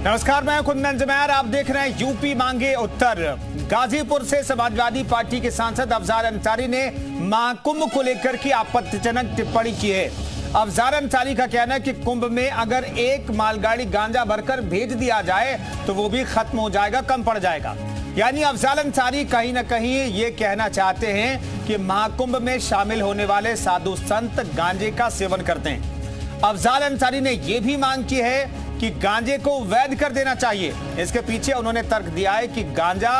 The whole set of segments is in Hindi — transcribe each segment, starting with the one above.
नमस्कार, मैं कुंदन जमैर। आप देख रहे हैं यूपी मांगे उत्तर। गाजीपुर से समाजवादी पार्टी के सांसद अफजाल अंसारी ने महाकुंभ को लेकर की आपत्तिजनक टिप्पणी की है। अफजाल अंसारी का कहना है कि कुंभ में अगर एक मालगाड़ी गांजा भरकर भेज दिया जाए तो वो भी खत्म हो जाएगा, कम पड़ जाएगा। यानी अफजाल अंसारी कहीं ना कहीं ये कहना चाहते हैं कि महाकुंभ में शामिल होने वाले साधु संत गांजे का सेवन करते हैं। अफजाल अंसारी ने यह भी मांग की है कि गांजे को वैध कर देना चाहिए। इसके पीछे उन्होंने तर्क दिया है कि गांजा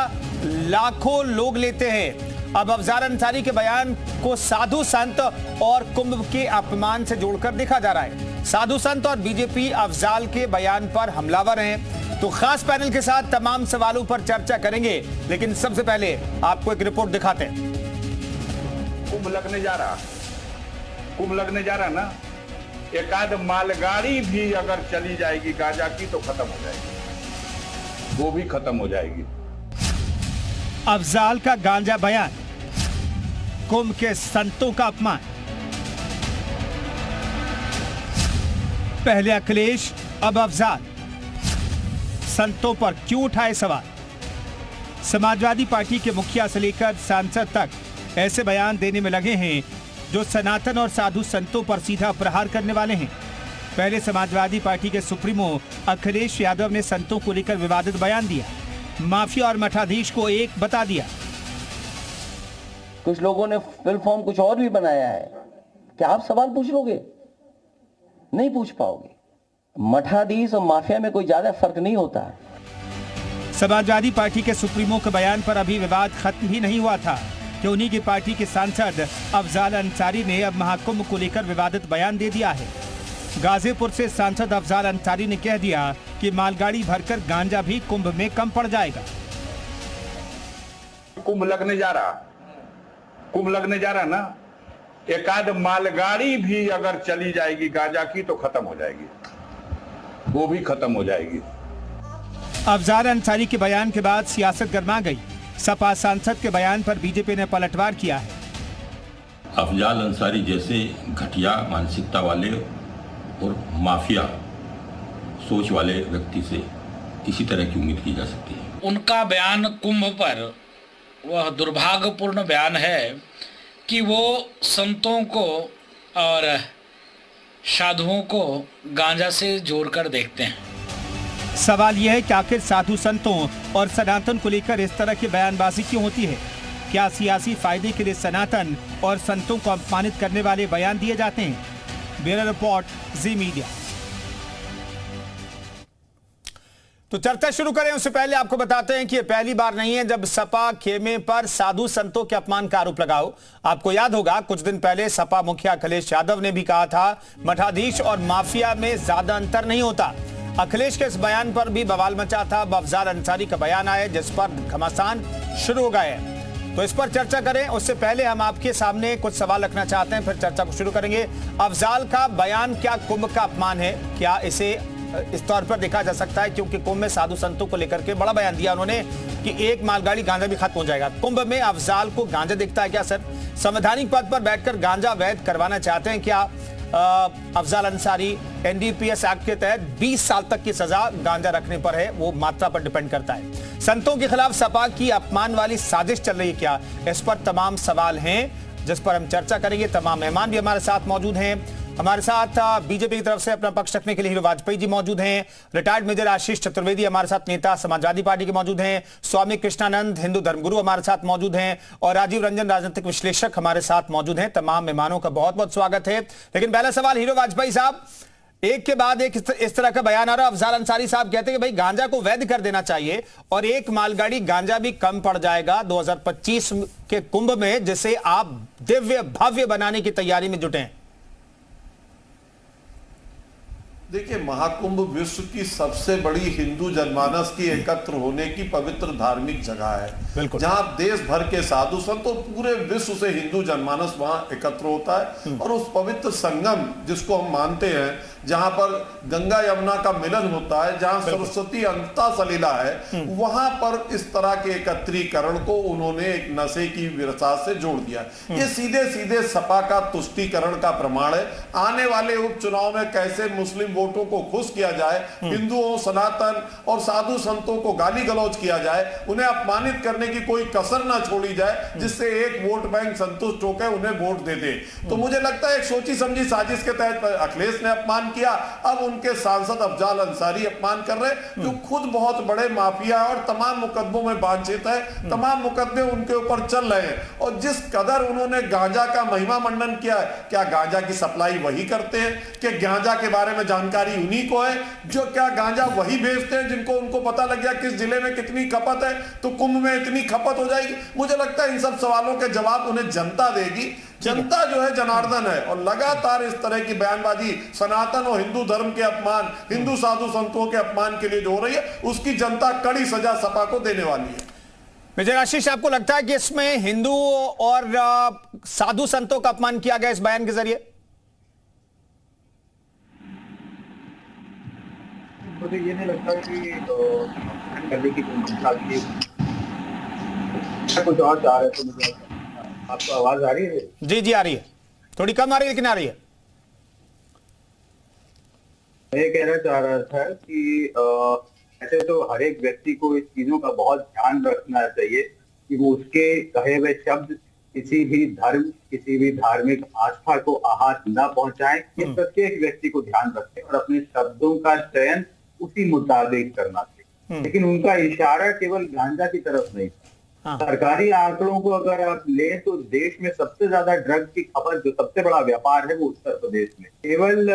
लाखों लोग लेते हैं। अब अफजाल अंसारी के बयान को साधु संत और कुंभ के अपमान से जोड़कर देखा जा रहा है। साधु संत और बीजेपी अफजाल के बयान पर हमलावर हैं। तो खास पैनल के साथ तमाम सवालों पर चर्चा करेंगे, लेकिन सबसे पहले आपको एक रिपोर्ट दिखाते हैं। कुंभ लगने जा रहा ना, एक आध मालगाड़ी भी अगर चली जाएगी गांजा की तो खत्म हो जाएगी, वो भी खत्म हो जाएगी। अफजाल का गांजा बयान, कुंभ के संतों का अपमान। पहले अखिलेश, अब अफजाल, संतों पर क्यों उठाए सवाल। समाजवादी पार्टी के मुखिया से लेकर सांसद तक ऐसे बयान देने में लगे हैं जो सनातन और साधु संतों पर सीधा प्रहार करने वाले हैं। पहले समाजवादी पार्टी के सुप्रीमो अखिलेश यादव ने संतों को लेकर विवादित बयान दिया, माफिया और मठाधीश को एक बता दिया। कुछ लोगों ने फिल फॉर्म कुछ और भी बनाया है। क्या आप सवाल पूछ लोगे? नहीं पूछ पाओगे। मठाधीश और माफिया में कोई ज्यादा फर्क नहीं होता है। समाजवादी पार्टी के सुप्रीमो के बयान पर अभी विवाद खत्म भी नहीं हुआ था कि उन्हीं की पार्टी के सांसद अफजाल अंसारी ने अब महाकुंभ को लेकर विवादित बयान दे दिया है। गाजीपुर से सांसद अफजाल अंसारी ने कह दिया कि मालगाड़ी भरकर गांजा भी कुंभ में कम पड़ जाएगा। कुंभ लगने जा रहा ना, एक आध मालगाड़ी भी अगर चली जाएगी गांजा की तो खत्म हो जाएगी, वो भी खत्म हो जाएगी। अफजाल अंसारी के बयान के बाद सियासत गर्मा गई। सपा सांसद के बयान पर बीजेपी ने पलटवार किया है। अफजाल अंसारी जैसे घटिया मानसिकता वाले और माफिया सोच वाले व्यक्ति से इसी तरह की उम्मीद की जा सकती है। उनका बयान कुंभ पर वह दुर्भाग्यपूर्ण बयान है कि वो संतों को और साधुओं को गांजा से जोड़कर देखते हैं। सवाल यह है कि आखिर साधु संतों और सनातन को लेकर इस तरह की बयानबाजी क्यों होती है? क्या सियासी फायदे के लिए सनातन और संतों को अपमानित करने वाले बयान दिए जाते हैं? ब्यूरो रिपोर्ट, जी मीडिया। तो चर्चा शुरू करें उससे पहले आपको बताते हैं कि यह पहली बार नहीं है जब सपा खेमे पर साधु संतों के अपमान का आरोप लगाओ। आपको याद होगा कुछ दिन पहले सपा मुखिया अखिलेश यादव ने भी कहा था मठाधीश और माफिया में ज्यादा अंतर नहीं होता। अखिलेश के इस बयान पर भी बवाल मचा था। अब अफजाल अंसारी का बयान आया जिस पर घमासान शुरू हो गए हैं। तो इस पर चर्चा करें उससे पहले हम आपके सामने कुछ सवाल रखना चाहते हैं, फिर चर्चा को शुरू करेंगे। अफजाल का बयान क्या कुंभ का अपमान है? क्या इसे इस तौर पर देखा जा सकता है क्योंकि कुंभ में साधु संतों को लेकर के बड़ा बयान दिया उन्होंने कि एक मालगाड़ी गांजा भी खत्म हो जाएगा। कुंभ में अफजाल को गांजा दिखता है क्या सर? संवैधानिक पद पर बैठकर गांजा वैध करवाना चाहते हैं क्या अफजाल अंसारी? एनडीपीएस एक्ट के तहत 20 साल तक की सजा गांजा रखने पर है, वो मात्रा पर डिपेंड करता है। संतों के खिलाफ सपा की अपमान वाली साजिश चल रही है क्या? इस पर तमाम सवाल हैं जिस पर हम चर्चा करेंगे। तमाम मेहमान भी हमारे साथ मौजूद हैं। हमारे साथ बीजेपी की तरफ से अपना पक्ष रखने के लिए हीरो वाजपेयी जी मौजूद हैं। रिटायर्ड मेजर आशीष चतुर्वेदी हमारे साथ नेता समाजवादी पार्टी के मौजूद हैं। स्वामी कृष्णानंद हिंदू धर्मगुरु हमारे साथ मौजूद हैं और राजीव रंजन राजनीतिक विश्लेषक हमारे साथ मौजूद हैं। तमाम मेहमानों का बहुत बहुत स्वागत है। लेकिन पहला सवाल हीरो वाजपेयी साहब, एक के बाद एक इस तरह का बयान आ रहा है। अफजाल अंसारी साहब कहते हैं कि भाई गांजा को वैध कर देना चाहिए और एक मालगाड़ी गांजा भी कम पड़ जाएगा 2025 के कुंभ में, जिसे आप दिव्य भव्य बनाने की तैयारी में जुटे हैं। देखिए, महाकुंभ विश्व की सबसे बड़ी हिंदू जनमानस की एकत्र होने की पवित्र धार्मिक जगह है, जहां देश भर के साधु संत और पूरे विश्व से हिंदू जनमानस वहां एकत्र होता है। और उस पवित्र संगम जिसको हम मानते हैं, जहां पर गंगा यमुना का मिलन होता है, जहां सरस्वती अंतता सलीला है, वहां पर इस तरह के एकत्रीकरण को उन्होंने एक नशे की विरासत से जोड़ दिया। ये सीधे सीधे सपा का तुष्टीकरण का प्रमाण है। आने वाले उपचुनाव में कैसे मुस्लिम वोटों को खुश किया जाए, हिंदुओं, सनातन और साधु संतों को गाली गलौज किया जाए, उन्हें अपमानित करने की कोई कसर ना छोड़ी जाए, जिससे एक वोट बैंक संतुष्ट होकर उन्हें वोट दे दे। तो मुझे लगता है एक सोची समझी साजिश के तहत अखिलेश ने अपमान किया, अब उनके सांसद अफजाल अंसारी अपमान कर रहे, जो खुद बहुत बड़े माफिया और तमाम मुकदमों में बांछित है, तमाम मुकदमे उनके ऊपर चल रहे हैं। और जिस कदर उन्होंने गांजा का महिमा मंडन किया है, क्या गांजा की सप्लाई वही करते हैं? कि गांजा के बारे में जानकारी उन्हीं को है? जो क्या गांजा वही भेजते हैं जिनको उनको पता लग गया किस जिले में कितनी खपत है तो कुंभ में इतनी खपत हो जाएगी? मुझे लगता है इन सब सवालों के जवाब उन्हें जनता देगी। जनता जो है जनार्दन है, और लगातार इस तरह की बयानबाजी सनातन और हिंदू धर्म के अपमान, हिंदू साधु संतों के अपमान के लिए जो हो रही है, उसकी जनता कड़ी सजा सपा को देने वाली है। विजय आशीष, आपको लगता है कि इसमें हिंदू और साधु संतों का अपमान किया गया इस बयान के जरिए? मुझे ये नहीं लगता कि करने की कुछ और चाह रहे तो मुझे। आपको आवाज आ रही है? जी जी आ रही है, थोड़ी कम आ रही है लेकिन आ रही है। मैं कहना चाह रहा था कि ऐसे तो हर एक व्यक्ति को इस चीजों का बहुत ध्यान रखना चाहिए कि वो उसके कहे हुए शब्द किसी भी धर्म, किसी भी धार्मिक आस्था को आहत न पहुंचाएं। ये प्रत्येक व्यक्ति को ध्यान रखें और अपने शब्दों का चयन उसी मुताबिक करना चाहिए। लेकिन उनका इशारा केवल गांजा की तरफ नहीं था। सरकारी आंकड़ों को अगर आप लें तो देश में सबसे ज्यादा ड्रग की खपत, जो सबसे बड़ा व्यापार है, वो उत्तर प्रदेश में। केवल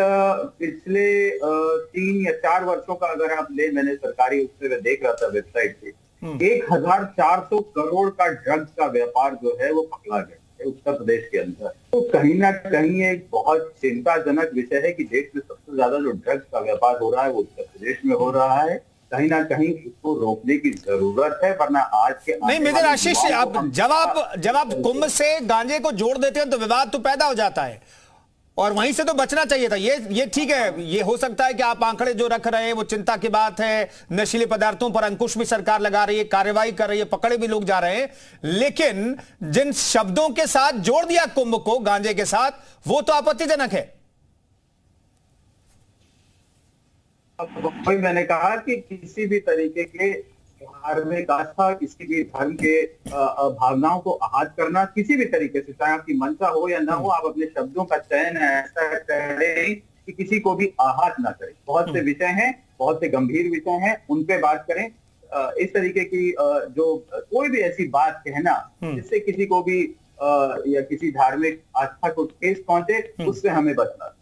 पिछले 3 या 4 वर्षों का अगर आप ले, मैंने सरकारी उससे मैं देख रहा था वेबसाइट पे, 1400 करोड़ का ड्रग्स का व्यापार जो है वो पकड़ा गया है उत्तर प्रदेश के अंदर। तो कहीं ना कहीं एक बहुत चिंताजनक विषय है कि देश में सबसे ज्यादा जो ड्रग्स का व्यापार हो रहा है वो उत्तर प्रदेश में हो रहा है। कहीं ना कहीं इसको रोकने की जरूरत है, वरना आज के नहीं मेजर आशीष, आप जब आप कुंभ से गांजे को जोड़ देते हैं तो विवाद तो पैदा हो जाता है, और वहीं से तो बचना चाहिए था। ये ठीक है, ये हो सकता है कि आप आंकड़े जो रख रहे हैं वो चिंता की बात है, नशीले पदार्थों पर अंकुश भी सरकार लगा रही है, कार्रवाई कर रही है, पकड़े भी लोग जा रहे हैं, लेकिन जिन शब्दों के साथ जोड़ दिया कुंभ को गांजे के साथ, वो तो आपत्तिजनक है। वही मैंने कहा कि किसी भी तरीके के धार्मिक आस्था, किसी भी धर्म के भावनाओं को आहत करना किसी भी तरीके से, चाहे आपकी मंशा हो या ना हो, आप अपने शब्दों का चयन ऐसा करें कि किसी को भी आहत ना करें। बहुत से विषय हैं, बहुत से गंभीर विषय हैं, उन पे बात करें। इस तरीके की जो कोई भी ऐसी बात कहना जिससे किसी को भी या किसी धार्मिक आस्था को ठेस पहुंचे, उससे हमें बचना।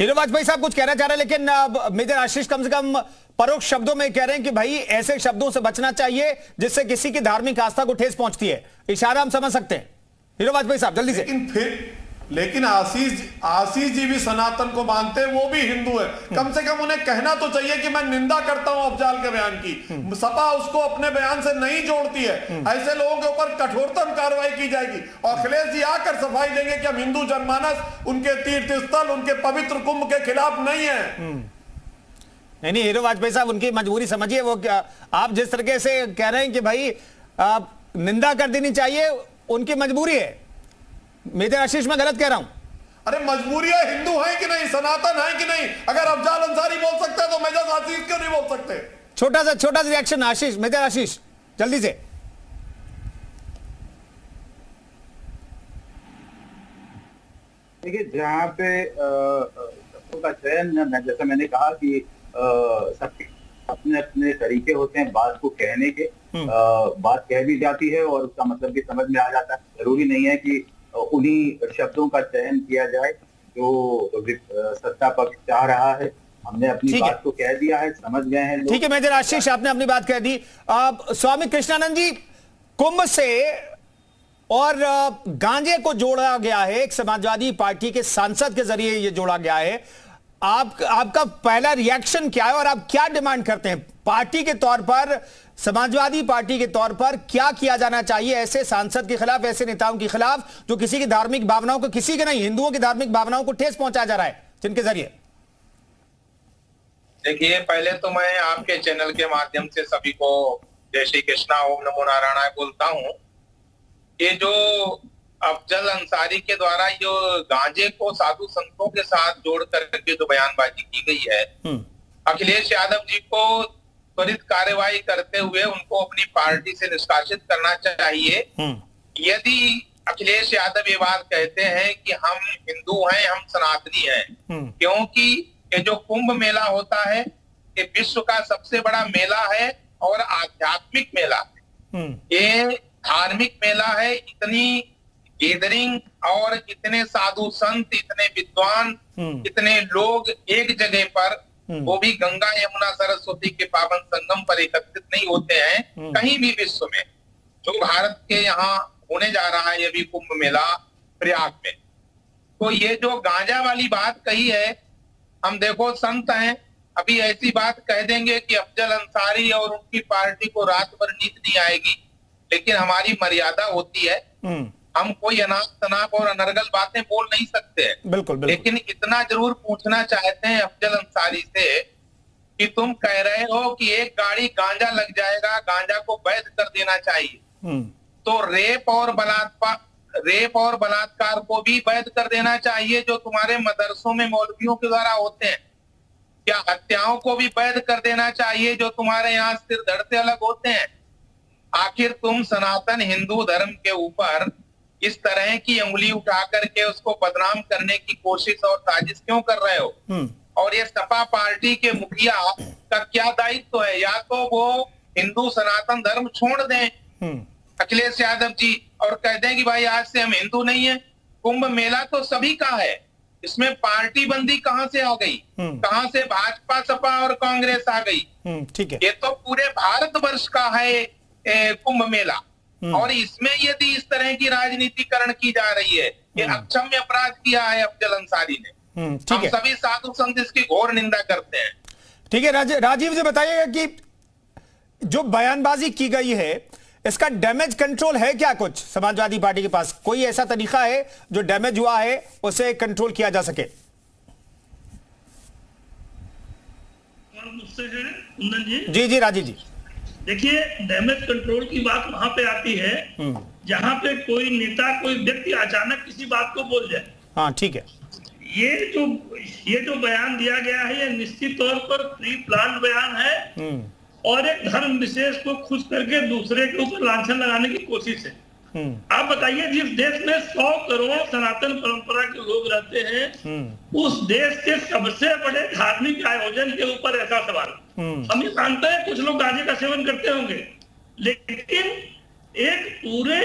हीरो वाजपेयी साहब कुछ कहना चाह रहे हैं, लेकिन मेजर आशीष कम से कम परोक्ष शब्दों में कह रहे हैं कि भाई ऐसे शब्दों से बचना चाहिए जिससे किसी की धार्मिक आस्था को ठेस पहुंचती है। इशारा हम समझ सकते हैं। हीरो वाजपेयी साहब जल्दी से। लेकिन आशीष जी भी सनातन को मानते हैं, वो भी हिंदू है। कम से कम उन्हें कहना तो चाहिए कि मैं निंदा करता हूं अफजाल के बयान की। सपा उसको अपने बयान से नहीं जोड़ती है। ऐसे लोगों के ऊपर कठोरतम कार्रवाई की जाएगी। और अखिलेश जी आकर सफाई देंगे कि हम हिंदू जनमानस, उनके तीर्थ स्थल, उनके पवित्र कुंभ के खिलाफ नहीं है। नहीं हीरो वाजपेयी साहब, उनकी मजबूरी समझिए। वो आप जिस तरीके से कह रहे हैं कि भाई निंदा कर देनी चाहिए, उनकी मजबूरी है। मेजर आशीष मैं गलत कह रहा हूं? अरे मजबूरियां हिंदू हैं कि नहीं, सनातन हैं कि नहीं? अगर अफजाल अंसारी बोल सकते हैं तो मेजर आशीष क्यों नहीं बोल सकते? छोटा सा रिएक्शन आशीष, मेजर आशीष जल्दी से। देखिए, जहाँ पे शब्दों का चयन, जैसा मैंने कहा कि सबके अपने अपने तरीके होते हैं बात को कहने के। बात कह भी जाती है और उसका मतलब भी समझ में आ जाता है। जरूरी नहीं है कि उन्हीं शब्दों का चयन किया जाए जो सत्ता पक्ष चाह रहा है। हमने अपनी बात को कह दिया है, समझ गए हैं लोग। ठीक है मेजर आशीष, आपने अपनी बात कह दी। स्वामी कृष्णानंद जी, कुंभ से और गांजे को जोड़ा गया है, एक समाजवादी पार्टी के सांसद के जरिए ये जोड़ा गया है। आपका पहला रिएक्शन क्या है और आप क्या डिमांड करते हैं? पार्टी के तौर पर, समाजवादी पार्टी के तौर पर क्या किया जाना चाहिए ऐसे सांसद के खिलाफ, ऐसे नेताओं के खिलाफ जो किसी की धार्मिक भावनाओं को, किसी के नहीं, हिंदुओं की धार्मिक भावनाओं को ठेस पहुंचाया जा रहा है जिनके जरिए? देखिए, पहले तो मैं आपके चैनल के माध्यम से सभी को जय श्री कृष्णा, ओम नमो नारायण बोलता हूं। ये जो अफजल अंसारी के द्वारा जो गांजे को साधु संतों के साथ जोड़ करके जो बयानबाजी की गई है, अखिलेश यादव जी को त्वरित कार्यवाही करते हुए उनको अपनी पार्टी से निष्कासित करना चाहिए। यदि अखिलेश यादव ये बात कहते हैं कि हम हिंदू हैं, हम सनातनी हैं, क्योंकि ये जो कुंभ मेला होता है ये विश्व का सबसे बड़ा मेला है और आध्यात्मिक मेला है। ये धार्मिक मेला है। इतनी गैदरिंग और इतने साधु संत, इतने विद्वान, इतने लोग एक जगह पर, वो भी गंगा यमुना सरस्वती के पावन संगम पर एकत्रित नहीं होते हैं कहीं भी विश्व में। जो भारत के यहाँ होने जा रहा है ये भी कुंभ मेला प्रयाग में, तो ये जो गांजा वाली बात कही है, हम देखो संत हैं, अभी ऐसी बात कह देंगे कि अफजल अंसारी और उनकी पार्टी को रात भर नींद नहीं आएगी, लेकिन हमारी मर्यादा होती है। हम कोई अनाप शनाप और अनर्गल बातें बोल नहीं सकते हैं। बिल्कुल। लेकिन इतना जरूर पूछना चाहते हैं अफजल अंसारी से कि तुम कह रहे हो कि एक गाड़ी गांजा लग जाएगा, गांजा को वैध कर देना चाहिए, तो रेप और बलात्कार को भी वैध कर देना चाहिए जो तुम्हारे मदरसों में मौलवियों के द्वारा होते हैं। क्या हत्याओं को भी वैध कर देना चाहिए जो तुम्हारे यहाँ सिर धड़ से अलग होते हैं? आखिर तुम सनातन हिंदू धर्म के ऊपर इस तरह की उंगली उठा करके उसको बदनाम करने की कोशिश और साजिश क्यों कर रहे हो? और ये सपा पार्टी के मुखिया का क्या दायित्व है? या तो वो हिंदू सनातन धर्म छोड़ दें अखिलेश यादव जी और कह दें कि भाई आज से हम हिंदू नहीं है। कुंभ मेला तो सभी का है, इसमें पार्टी बंदी कहां से आ गई? कहां से भाजपा, सपा और कांग्रेस आ गई? ठीक है। ये तो पूरे भारतवर्ष का है कुंभ मेला, और इसमें यदि इस तरह की राजनीतिकरण की जा रही है, ये अक्षम्य अपराध किया है अफजल अंसारी ने। हम सभी साधु संत इसकी घोर निंदा करते हैं। ठीक है। राजीव जी बताइएगा कि जो बयानबाजी की गई है इसका डैमेज कंट्रोल है क्या? कुछ समाजवादी पार्टी के पास कोई ऐसा तरीका है जो डैमेज हुआ है उसे कंट्रोल किया जा सके? मुझसे है कुंदन जी। जी जी राजीव जी। देखिए, डैमेज कंट्रोल की बात वहां पे आती है जहां पे कोई नेता, कोई व्यक्ति अचानक किसी बात को बोल जाए। हाँ ठीक है। ये जो बयान दिया गया है ये निश्चित तौर पर प्री प्लान बयान है और एक धर्म विशेष को खुश करके दूसरे के ऊपर लांछन लगाने की कोशिश है। आप बताइए, जिस देश में 100 करोड़ सनातन परंपरा के लोग रहते हैं, उस देश के सबसे बड़े धार्मिक आयोजन के ऊपर ऐसा सवाल। हम ये जानते हैं कुछ लोग गांजे का सेवन करते होंगे, लेकिन एक पूरे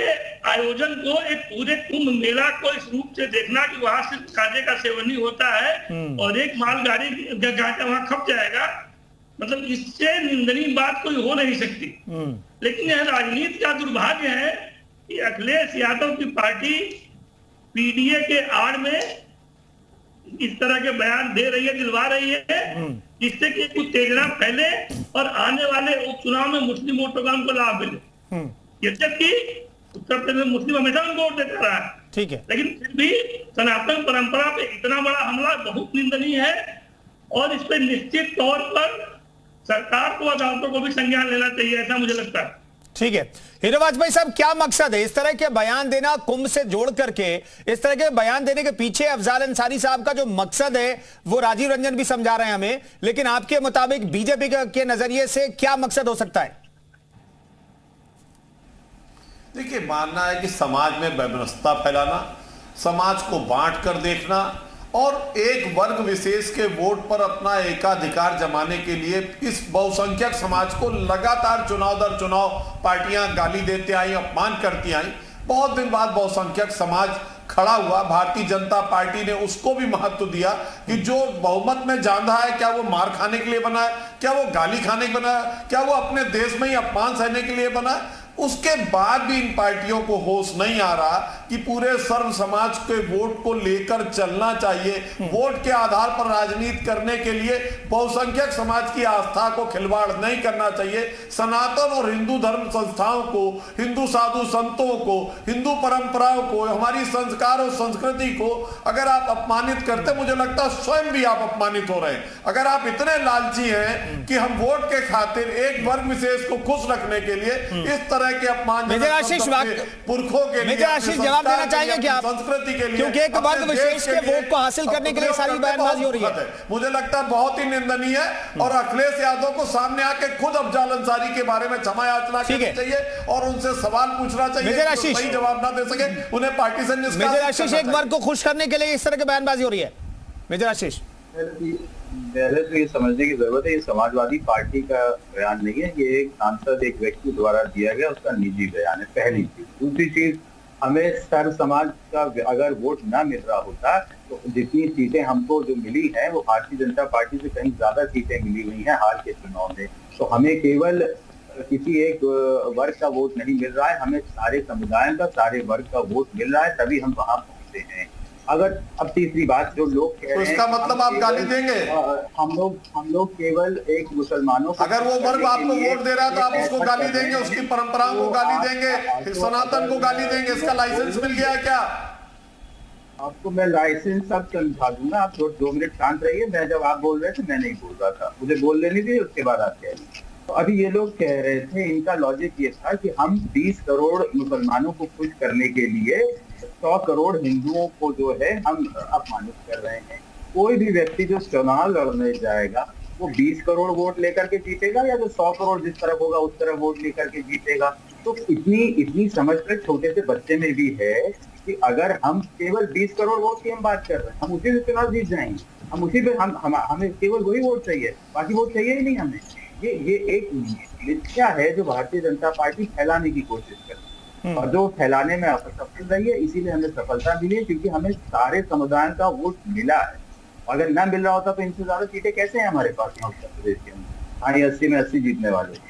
आयोजन को, एक पूरे कुंभ मेला को इस रूप से देखना कि वहां सिर्फ गांजे का सेवन ही होता है और एक मालगाड़ी गांजा वहां खप जाएगा, मतलब इससे निंदनीय बात कोई हो नहीं सकती। लेकिन यह राजनीति का दुर्भाग्य है कि अखिलेश यादव की पार्टी पीडीए के आड़ में इस तरह के बयान दे रही है, दिलवा रही है, जिससे कि कुछ उत्तेजना फैले और आने वाले उपचुनाव में मुस्लिम वोटों का उनको लाभ मिले। यद्यपि उत्तर प्रदेश में मुस्लिम हमेशा उनको वोट देता रहा है, ठीक है, लेकिन फिर भी सनातन परंपरा पे इतना बड़ा हमला बहुत निंदनीय है और इस पर निश्चित तौर पर सरकार को, अदालतों को भी संज्ञान लेना चाहिए, ऐसा मुझे लगता है। ठीक है। हीरो वाजपेयी साहब, क्या मकसद है इस तरह के बयान देना, कुंभ से जोड़ करके इस तरह के बयान देने के पीछे? अफजल अंसारी साहब का जो मकसद है वो राजीव रंजन भी समझा रहे हैं हमें, लेकिन आपके मुताबिक बीजेपी के नजरिए से क्या मकसद हो सकता है? देखिए, मानना है कि समाज में वैमनस्यता फैलाना, समाज को बांट कर देखना और एक वर्ग विशेष के वोट पर अपना एकाधिकार जमाने के लिए इस बहुसंख्यक समाज को लगातार चुनाव दर चुनाव पार्टियां गाली देते आई, अपमान करती आई। बहुत दिन बाद बहुसंख्यक समाज खड़ा हुआ, भारतीय जनता पार्टी ने उसको भी महत्व दिया कि जो बहुमत में जांधा है, क्या वो मार खाने के लिए बना है, क्या वो गाली खाने के बना है, क्या वो अपने देश में ही अपमान सहने के लिए बना है? उसके बाद भी इन पार्टियों को होश नहीं आ रहा कि पूरे सर्व समाज के वोट को लेकर चलना चाहिए। वोट के आधार पर राजनीति करने के लिए बहुसंख्यक समाज की आस्था को खिलवाड़ नहीं करना चाहिए। सनातन और हिंदू धर्म संस्थाओं को, हिंदू साधु संतों को, हिंदू परंपराओं को, हमारी संस्कार और संस्कृति को अगर आप अपमानित करते, मुझे लगता है स्वयं भी आप अपमानित हो रहे हैं। अगर आप इतने लालची हैं कि हम वोट के खातिर एक वर्ग विशेष को खुश रखने के लिए इस तरह तरह के अपमान मेजर आशीष पुरखों के लिए, मेजर आशीष जवाब देना चाहेंगे क्या आप? संस्कृति के लिए, क्योंकि एक वर्ग विशेष के वोट को हासिल करने के लिए सारी बयानबाजी हो रही है। मुझे लगता है बहुत ही निंदनीय है और अखिलेश यादव को सामने आके खुद अफजाल अंसारी के बारे में क्षमा याचना करनी चाहिए और उनसे सवाल पूछना चाहिए। मेजर आशीष सही जवाब ना दे सके उन्हें पार्टी से निष्कासित। मेजर आशीष, एक वर्ग को खुश करने के लिए इस तरह की बयानबाजी हो रही है। मेजर आशीष, पहले तो ये समझने की जरूरत है, ये समाजवादी पार्टी का बयान नहीं है, ये एक सांसद, एक व्यक्ति द्वारा दिया गया उसका निजी बयान है, पहली चीज। दूसरी चीज, हमें सर्व समाज का अगर वोट ना मिल रहा होता तो जितनी सीटें हमको जो मिली हैं वो भारतीय जनता पार्टी से कहीं ज्यादा सीटें मिली हुई हैं हाल के चुनाव में। तो हमें केवल किसी एक वर्ग का वोट नहीं मिल रहा है, हमें सारे समुदायों का, सारे वर्ग का वोट मिल रहा है, तभी हम वहां पहुंचे हैं। अगर अब तीसरी बात जो लोग कह रहे हैं, इसका मतलब आप गाली देंगे? हम लोग केवल एक मुसलमानों को, अगर वो वर्ग आपको वोट दे रहा है तो आप उसको गाली देंगे, उसकी परंपराओं को गाली देंगे, सनातन को गाली देंगे, इसका लाइसेंस मिल गया है क्या? आपको मैं लाइसेंस सब समझा दूंगा, आप 2 मिनट शांत रहिए। मैं जब आप बोल रहे थे मैं नहीं बोल रहा था, मुझे बोल लेनी थी, उसके बाद आप कह रही। तो अभी ये लोग कह रहे थे, इनका लॉजिक ये था कि हम 20 करोड़ मुसलमानों को खुश करने के लिए 100 करोड़ हिंदुओं को जो है हम अपमानित कर रहे हैं। कोई भी व्यक्ति जो चुनाव लड़ने जाएगा वो 20 करोड़ वोट लेकर के जीतेगा या जो 100 करोड़ जिस तरफ होगा उस तरफ वोट लेकर के जीतेगा। तो इतनी समझ तो छोटे से बच्चे में भी है कि अगर हम केवल 20 करोड़ वोट की हम बात कर रहे हैं, हम उसी से चुनाव जीत जाएंगे, हम उसी पे हमें केवल वही वोट चाहिए, बाकी वोट चाहिए ही नहीं हमें। ये एक मिथ्या है जो भारतीय जनता पार्टी फैलाने की कोशिश करती है और जो फैलाने में असफल रही है, इसीलिए हमें सफलता मिली है क्योंकि हमें सारे समुदायों का वोट मिला है। अगर ना मिल रहा होता तो इनसे ज्यादा सीटें कैसे हैं हमारे पास यहाँ उत्तर प्रदेश के अंदर? हाँ, 80 में 80 जीतने वाले।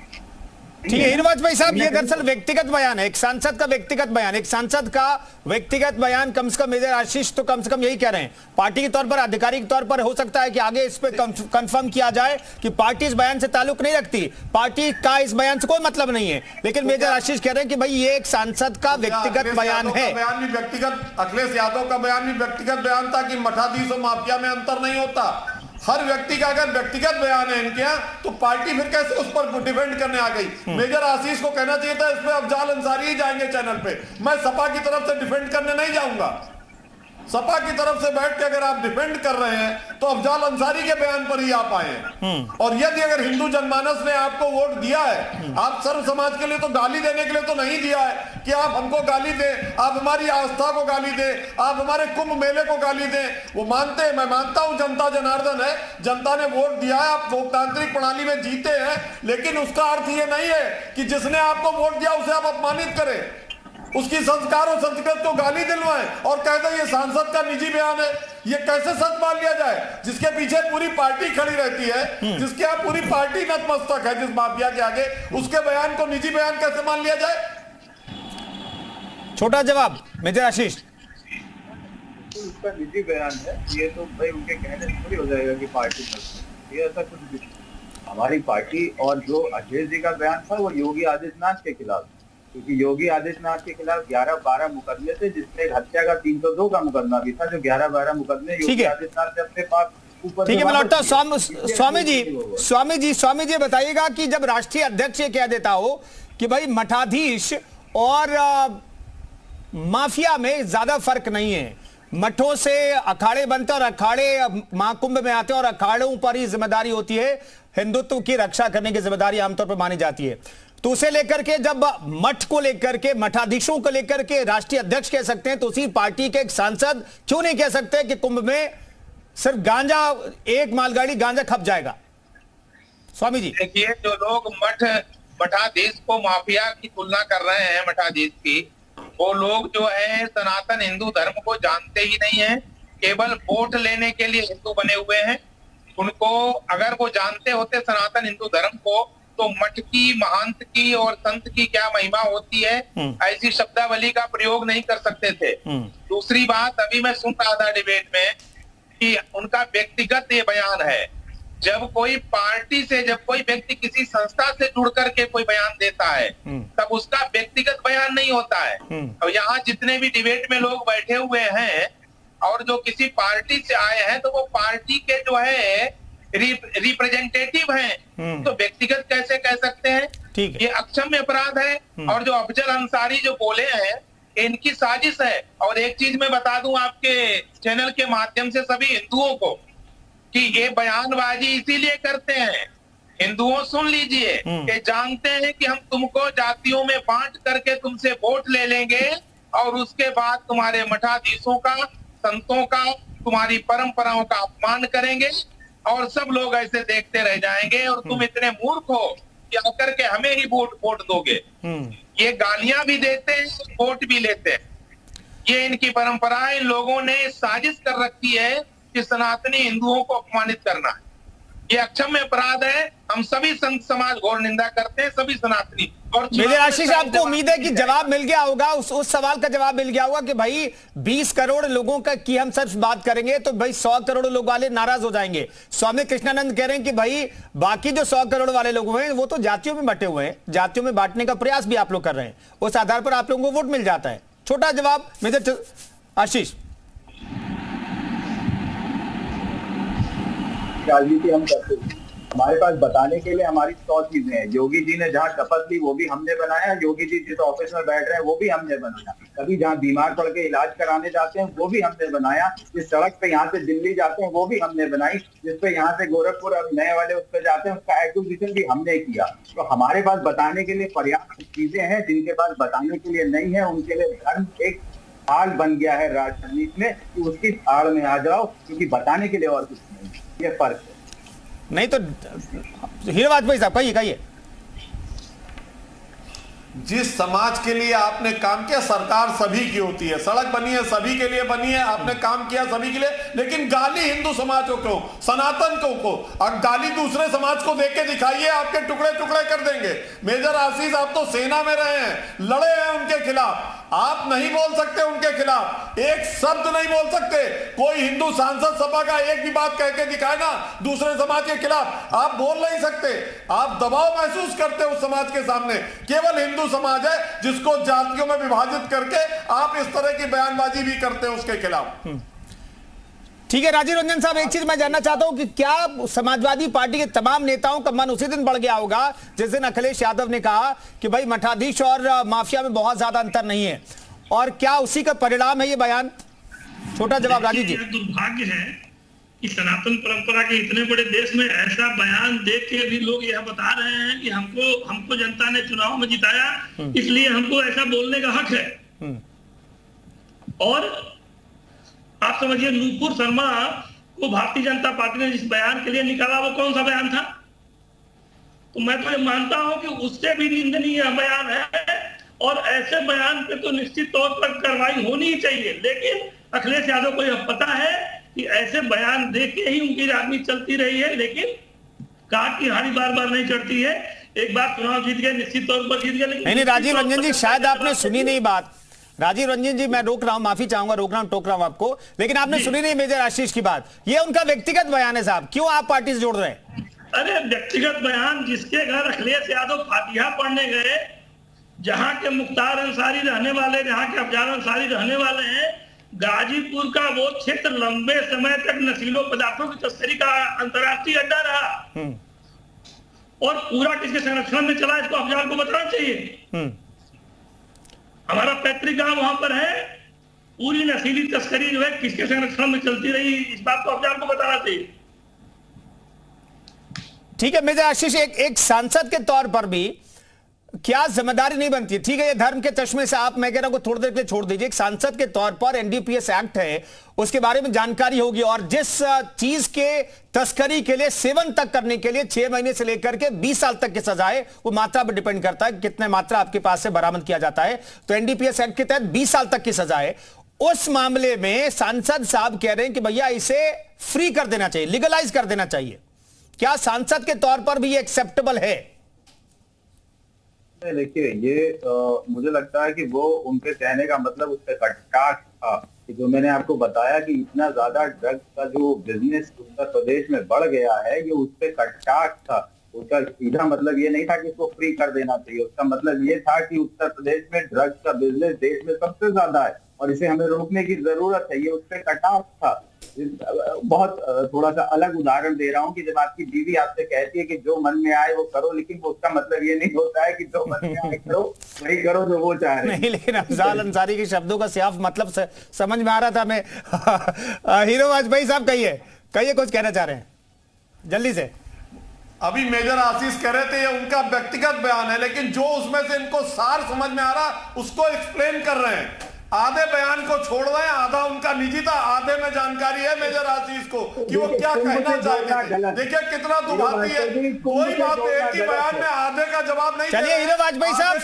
ठीक है हिरवाज भाई साहब, ये दरअसल व्यक्तिगत बयान है, एक सांसद का व्यक्तिगत बयान, एक सांसद का व्यक्तिगत बयान। कम से कम मेजर आशीष तो कम से कम यही कह रहे हैं, पार्टी के तौर पर, आधिकारिक तौर पर हो सकता है कि आगे इस पे कंफर्म किया जाए कि पार्टी इस बयान से ताल्लुक नहीं रखती, पार्टी का इस बयान से कोई मतलब नहीं है, लेकिन मेजर आशीष कह रहे हैं कि भाई ये एक सांसद का व्यक्तिगत बयान है। बयान भी व्यक्तिगत, अखिलेश यादव का बयान भी व्यक्तिगत बयान था कि मठाधीश और माफिया में अंतर नहीं होता। हर व्यक्ति का अगर व्यक्तिगत बयान है इनके यहाँ तो पार्टी फिर कैसे उस पर डिफेंड करने आ गई? मेजर आशीष को कहना चाहिए था इस पे अफजाल अंसारी ही जाएंगे चैनल पे, मैं सपा की तरफ से डिफेंड करने नहीं जाऊंगा। सपा की तरफ से बैठ के अगर आप डिफेंड कर रहे हैं तो अफजाल अंसारी के बयान पर ही आप आए हैं। और यदि अगर हिंदू जनमानस ने आपको वोट दिया है, आप सर्व समाज के लिए तो गाली देने के लिए तो नहीं दिया है कि आप हमको गाली दें, आप हमारी आस्था को गाली दें, आप हमारे कुंभ मेले को गाली दें। वो मानते हैं, मैं मानता हूं जनता जनार्दन है, जनता ने वोट दिया है, आप लोकतांत्रिक प्रणाली में जीते हैं, लेकिन उसका अर्थ ये नहीं है कि जिसने आपको वोट दिया उसे आप अपमानित करें, उसकी संस्कार और संस्कृत को गाली दिलवाएं और कह दें ये सांसद का निजी बयान है। ये कैसे सच मान लिया जाए जिसके पीछे पूरी पार्टी खड़ी रहती है, जिसके आप पूरी पार्टी नतमस्तक है जिस माफिया के आगे, उसके बयान को निजी बयान कैसे मान लिया जाए? छोटा जवाब मेजर आशीष। उसका निजी बयान है, ये तो भाई उनके कहने से थोड़ी हो जाएगा कि पार्टी ये ऐसा कुछ। हमारी पार्टी और जो अखिलेश जी का बयान था वो योगी आदित्यनाथ के खिलाफ, क्योंकि योगी आदित्यनाथ के खिलाफ 11-12 मुकदमे थे, जिसमें हत्या का 302 का मुकदमा भी था, जो 11-12 मुकदमे योगी आदित्यनाथ ने अपने पास ऊपर। ठीक है, मैं लौटता हूं स्वामी जी बताइएगा कि जब राष्ट्रीय अध्यक्ष ये कह देता हो कि भाई मठाधीश और माफिया में ज्यादा फर्क नहीं है, मठों से अखाड़े बनते और अखाड़े महाकुंभ में आते हैं और अखाड़ों पर ही जिम्मेदारी होती है, हिंदुत्व की रक्षा करने की जिम्मेदारी आमतौर पर मानी जाती है, तो उसे लेकर के जब मठ को लेकर के, मठाधीशों को लेकर के राष्ट्रीय अध्यक्ष कह सकते हैं, तो उसी पार्टी के एक सांसद क्यों नहीं कह सकते कि कुंभ में सिर्फ गांजा, एक मालगाड़ी गांजा खप जाएगा? स्वामी जी देखिए, जो लोग मठाधीश को माफिया की तुलना कर रहे हैं, मठाधीश की, वो लोग जो है सनातन हिंदू धर्म को जानते ही नहीं है, केवल वोट लेने के लिए हिंदू बने हुए हैं। उनको अगर वो जानते होते सनातन हिंदू धर्म को, तो मठ की, महंत की और संत की क्या महिमा होती है, ऐसी शब्दावली का प्रयोग नहीं कर सकते थे। दूसरी बात, अभी मैं सुन रहा था डिबेट में कि उनका व्यक्तिगत ये बयान है। जब कोई पार्टी से, जब कोई व्यक्ति किसी संस्था से जुड़ करके कोई बयान देता है, तब उसका व्यक्तिगत बयान नहीं होता है। और यहाँ जितने भी डिबेट में लोग बैठे हुए हैं और जो किसी पार्टी से आए हैं, तो वो पार्टी के जो है रिप्रेजेंटेटिव हैं, तो व्यक्तिगत कैसे कह सकते हैं? ठीक है, ये अक्षम्य अपराध है। और जो अफजल अंसारी जो बोले हैं, इनकी साजिश है। और एक चीज मैं बता दूं आपके चैनल के माध्यम से सभी हिंदुओं को कि ये बयानबाजी इसीलिए करते हैं, हिंदुओं सुन लीजिए, कि जानते हैं कि हम तुमको जातियों में बांट करके तुमसे वोट ले लेंगे और उसके बाद तुम्हारे मठाधीशों का, संतों का, तुम्हारी परंपराओं का अपमान करेंगे और सब लोग ऐसे देखते रह जाएंगे और तुम इतने मूर्ख हो कि आकर के हमें ही वोट दोगे। ये गालियां भी देते हैं, वोट भी लेते हैं। ये इनकी परंपरा है। इन लोगों ने साजिश कर रखी है कि सनातनी हिंदुओं को अपमानित करना है। ये अक्षम्य अपराध है। हम सभी संत समाज घोर निंदा करते हैं, सभी सनातनी। और मेजर आशीष, आपको उम्मीद है कि जवाब मिल गया होगा, उस सवाल का जवाब मिल गया होगा कि भाई 20 करोड़ लोगों का की हम सिर्फ बात करेंगे तो भाई 100 करोड़ लोग वाले नाराज हो जाएंगे। स्वामी कृष्णानंद कह रहे हैं कि भाई बाकी जो 100 करोड़ वाले लोग हैं वो तो जातियों में बटे हुए हैं, जातियों में बांटने का प्रयास भी आप लोग कर रहे हैं, उस आधार पर आप लोगों को वोट मिल जाता है। छोटा जवाब मेजर आशीष। राजनीति हम करते हैं, हमारे पास बताने के लिए हमारी 100 चीजें हैं। योगी जी ने जहाँ शपथ ली वो भी हमने बनाया, योगी जी जिस ऑफिस में बैठ रहे हैं वो भी हमने बनाया, कभी जहाँ बीमार पड़ के इलाज कराने जाते हैं वो भी हमने बनाया, जिस सड़क पे यहाँ से दिल्ली जाते हैं वो भी हमने बनाई, जिस पे यहाँ से गोरखपुर अब नए वाले उस पर जाते हैं उसका एक्विजिशन भी हमने किया। तो हमारे पास बताने के लिए पर्याप्त चीजें हैं। जिनके पास बताने के लिए नहीं है उनके लिए धर्म एक आड़ बन गया है राजनीति में कि उसकी आड़ में आ जाओ, क्योंकि बताने के लिए और कुछ नहीं। ये फर्क है। नहीं तो हीरो वाजपेयी साहब कहिए। जिस समाज के लिए आपने काम किया, सरकार सभी की होती है, सड़क बनी है सभी के लिए बनी है, आपने काम किया सभी के लिए, लेकिन गाली हिंदू समाज को, सनातन को और गाली दूसरे समाज को देके दिखाइए, आपके टुकड़े टुकड़े कर देंगे। मेजर आशीष, आप तो सेना में रहे हैं, लड़े हैं उनके खिलाफ, आप नहीं बोल सकते उनके खिलाफ, एक शब्द नहीं बोल सकते। कोई हिंदू सांसद सभा का एक भी बात कह के दिखाए ना दूसरे समाज के खिलाफ, आप बोल नहीं सकते। आप दबाव महसूस करते उस समाज के सामने। केवल हिंदू समाज है जिसको जातियों में विभाजित करके आप इस तरह की बयानबाजी भी करते हैं उसके खिलाफ। ठीक है राजीव रंजन साहब, एक चीज मैं जानना चाहता हूं कि क्या समाजवादी पार्टी के तमाम नेताओं का मन उसी दिन बढ़ गया होगा जिस दिन अखिलेश यादव ने कहा कि भाई मठाधीश और माफिया में बहुत ज्यादा अंतर नहीं है, और क्या उसी का परिणाम है ये बयान? छोटा जवाब राजीव जी। दुर्भाग्य है कि सनातन परंपरा के इतने बड़े देश में ऐसा बयान देख के भी लोग यह बता रहे हैं कि हमको जनता ने चुनाव में जिताया, इसलिए हमको ऐसा बोलने का हक है। और आप समझिए, नूपुर शर्मा को भारतीय जनता पार्टी ने जिस बयान के लिए निकाला वो कौन सा बयान था? तो मैं तो ये मानता हूं कि उससे भी निंदनीय बयान है, और ऐसे बयान पे तो निश्चित तौर पर कार्रवाई होनी ही चाहिए। लेकिन अखिलेश यादव को यह पता है कि ऐसे बयान देख के ही उनकी राजनीति चलती रही है, लेकिन काट की हारी बार बार नहीं चढ़ती है। एक बार चुनाव जीत गए, निश्चित तौर पर जीत गए, लेकिन नहीं राजीव रंजन जी, शायद आपने सुनी नहीं बात। राजीव रंजन जी, मैं रोक रहा हूं, माफी चाहूंगा, रोक रहा हूं, टोक रहा हूं आपको, लेकिन आपने सुनी नहीं मेजर आशीष की बात। ये उनका व्यक्तिगत बयान है साहब, क्यों आप पार्टी से जोड़ रहे हैं? अरे व्यक्तिगत बयान, जिसके घर अखिलेश यादव फातिहा पढ़ने गए, जहां के मुख्तार अंसारी रहने वाले, जहां के अफजाल अंसारी रहने वाले हैं, गाजीपुर का वो क्षेत्र लंबे समय तक नशीलों पदार्थों की तस्करी का अंतर्राष्ट्रीय अड्डा रहा, और पूरा किसके संरक्षण में चला, इसको अफजाल को बताना चाहिए। हमारा पैतृक गांव वहां पर है, पूरी नशीली तस्करी जो है किसके संरक्षण में चलती रही, इस बात को अफजाल को बताना चाहिए। ठीक है मेजर आशीष, एक सांसद के तौर पर भी क्या जिम्मेदारी नहीं बनती? ठीक है, ये धर्म के चश्मे से आप, मैं कह रहा हूं थोड़ी देर के लिए छोड़ दीजिए। एक सांसद के तौर पर एनडीपीएस एक्ट है, उसके बारे में जानकारी होगी, और जिस चीज के तस्करी के लिए, सेवन तक करने के लिए 6 महीने से लेकर के 20 साल तक की सजा है, वो मात्रा पर डिपेंड करता है कितने मात्रा आपके पास से बरामद किया जाता है। तो एनडीपीएस एक्ट के तहत 20 साल तक की सजा है। उस मामले में सांसद साहब कह रहे हैं कि भैया इसे फ्री कर देना चाहिए, लीगलाइज कर देना चाहिए। क्या सांसद के तौर पर भी ये एक्सेप्टेबल है? देखिए, ये मुझे लगता है कि वो उनके कहने का मतलब उस पर कटाक्ष था कि जो मैंने आपको बताया कि इतना ज्यादा ड्रग्स का जो बिजनेस उत्तर प्रदेश में बढ़ गया है, ये उस पर कटाक्ष था। उसका सीधा मतलब ये नहीं था कि इसको फ्री कर देना चाहिए, उसका मतलब ये था कि उत्तर प्रदेश में ड्रग्स का बिजनेस देश में सबसे ज्यादा है और इसे हमें रोकने की जरूरत है, ये उस पर कटाक्ष था। बहुत थोड़ा सा अलग उदाहरण दे रहा हूँ कि जब आपकी बीवी आपसे कहती है कि जो मन में आए वो करो, लेकिन उसका मतलब ये नहीं होता है कि जो मन में आए करो वही करो जो वो चाह रहे हैं। नहीं, लेकिन अफजाल अंसारी के शब्दों का साफ मतलब से समझ में आ रहा था हमें। हीरो वाजपेयी साहब कहिए कुछ कहना चाह रहे हैं जल्दी से। अभी मेजर आशीष कह रहे थे ये उनका व्यक्तिगत बयान है, लेकिन जो उसमें से इनको सार समझ में आ रहा उसको एक्सप्लेन कर रहे हैं। आधे बयान को छोड़ रहे हैं, आधा उनका निजी था, आधे में जानकारी है मेजर आशीष को कि वो क्या कहना चाहते थे। देखिए कितना दुभाती है, कोई बात एक ही बयान में आधे का जवाब नहीं। चलिए हीरो वाजपेयी साहब,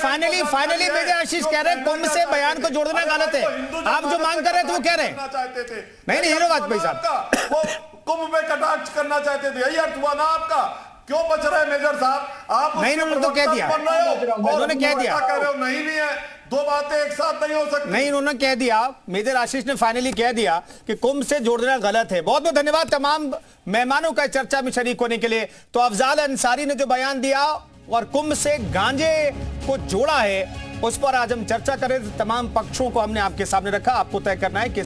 फाइनली मेजर आशीष कह रहे हैं कुंभ से बयान को जोड़ देना गलत है। आप जो मांग कर रहे थे वो कह रहे हैं चाहते थे। नहीं हीरो वाजपेयी साहब, वो कुंभ में कटाक्ष करना चाहते थे, यही अर्थ हुआ ना आपका। क्यों बच रहे हैं मेजर साहब? आप नहीं, उन्होंने तो कह दिया, उन्होंने कह दिया, कह रहे हो नहीं है, दो बातें एक साथ नहीं हो सकती। नहीं, उन्होंने कह दिया, मेजर आशीष ने फाइनली कह दिया कि कुंभ से जोड़ देना गलत है। बहुत बहुत धन्यवाद तमाम मेहमानों का चर्चा में शरीक होने के लिए। तो अफजाल अंसारी ने जो बयान दिया और कुंभ से गांजे को जोड़ा है उस पर आज हम चर्चा करें। तमाम पक्षों को हमने आपके सामने रखा, आपको तय करना है कि